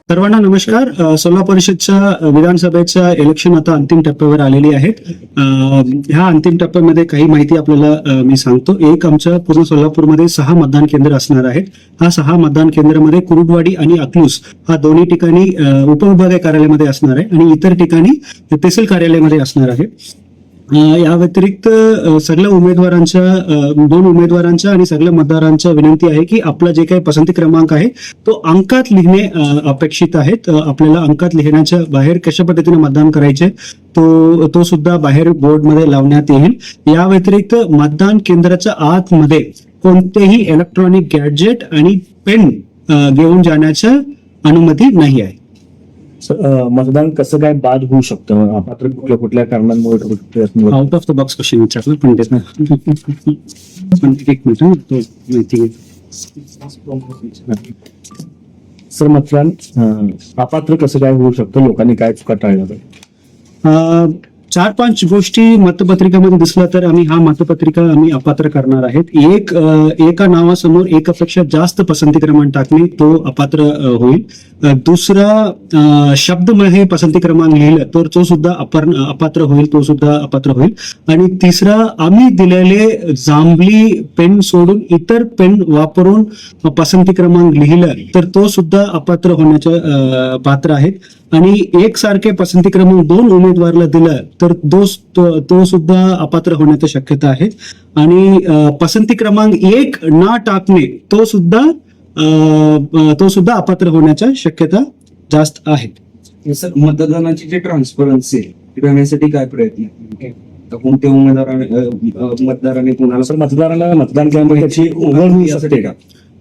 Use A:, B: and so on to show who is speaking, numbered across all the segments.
A: सर्वांना नमस्कार. सोलापूर परिषदच्या विधानसभेच्या इलेक्शन आता अंतिम टप्प्यावर आलेली आहेत. ह्या अंतिम टप्प्यामध्ये काही माहिती आपल्याला मी सांगतो. एक, आमच्या पूर्ण सोलापूरमध्ये 6 मतदान केंद्र असणार आहेत. हा 6 मतदान केंद्रामध्ये कुरुडवाडी आणि अकलूस हा दोन्ही ठिकाणी उपविभागीय कार्यालयामध्ये असणार आहे आणि इतर ठिकाणी तहसील कार्यालयामध्ये असणार आहे. या व्यतिरिक्त सगळ्या उमेदवारांच्या 2 उमेदवारांच्या आणि सगळ्या मतदारांच्या विनंती आहे की आपला जे काही पसंती क्रमांक आहे तो अंकात लिहिणे अपेक्षित आहेत. आपल्याला अंकात लिहिण्याच्या बाहेर कशा पद्धतीने मतदान करायचे तो सुद्धा बाहेर बोर्डमध्ये लावण्यात येईल. या व्यतिरिक्त मतदान केंद्राच्या आतमध्ये कोणतेही इलेक्ट्रॉनिक गॅजेट आणि पेन घेऊन जाण्याच्या अनुमती नाही आहे.
B: मतदान कसं काय बाद होऊ शकतं? अपात्र कुठल्या कुठल्या कारणांमुळे होऊ शकतं?
A: Out of the box question विचारलं पण देत नाही. एक मिनिट तो माहिती घे.
B: सर, मतदान अपात्र कसं काय होऊ शकतं? लोकांनी काय चुका टाळल्या पाहिजे?
A: 4-5 गोष्टी मतपत्रिकामध्ये दिसल्या तर हा मतपत्रिका आम्ही अपात्र करणार आहेत. एका नावासमोर एकापेक्षा जास्त पसंती क्रमांक टाकणे तो अपात्र होईल. दुसरा, शब्द हे पसंती क्रमांक लिहिलं तर तो सुद्धा अपात्र होईल, तो सुद्धा अपात्र होईल. आणि तिसरा, आम्ही दिलेले जांभली पेन सोडून इतर पेन वापरून पसंती क्रमांक लिहिलं तर तो सुद्धा अपात्र होण्याच्या पात्र आहेत. आणि एकसारखे पसंती क्रमांक 2 उमेदवाराला दिलं तर तो सुद्धा अपात्र होण्याची शक्यता आहे. आणि पसंती क्रमांक 1 ना टाकणे तो सुद्धा अपात्र होण्याच्या शक्यता जास्त आहे.
C: सर, मतदानाची जी ट्रान्सपरन्सी आहे करण्यासाठी काय प्रयत्न कोणत्या मतदाराने कोणाला?
B: सर, मतदाराला मतदान केल्यामुळे त्याची ओळख होऊ शकते का?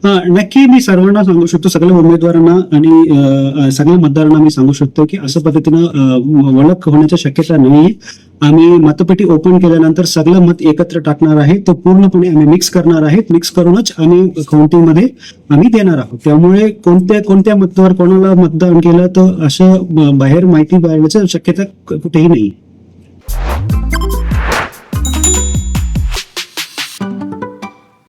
A: नक्की मी सर्वांना सांगू शकतो, सगळ्या उमेदवारांना आणि सगळ्या मतदारांना मी सांगू शकतो की असं पद्धतीनं ओळख होण्याची शक्यता नाही. आम्ही मतपेटी ओपन केल्यानंतर सगळं मत एकत्र टाकणार आहे. तो पूर्णपणे आम्ही मिक्स करणार आहेत. मिक्स करूनच आम्ही काउंटिंगमध्ये आम्ही देणार आहोत. त्यामुळे कोणत्या मतदार कोणाला मतदान केलं तर असं बाहेर माहिती द्यायची शक्यता कुठेही नाही.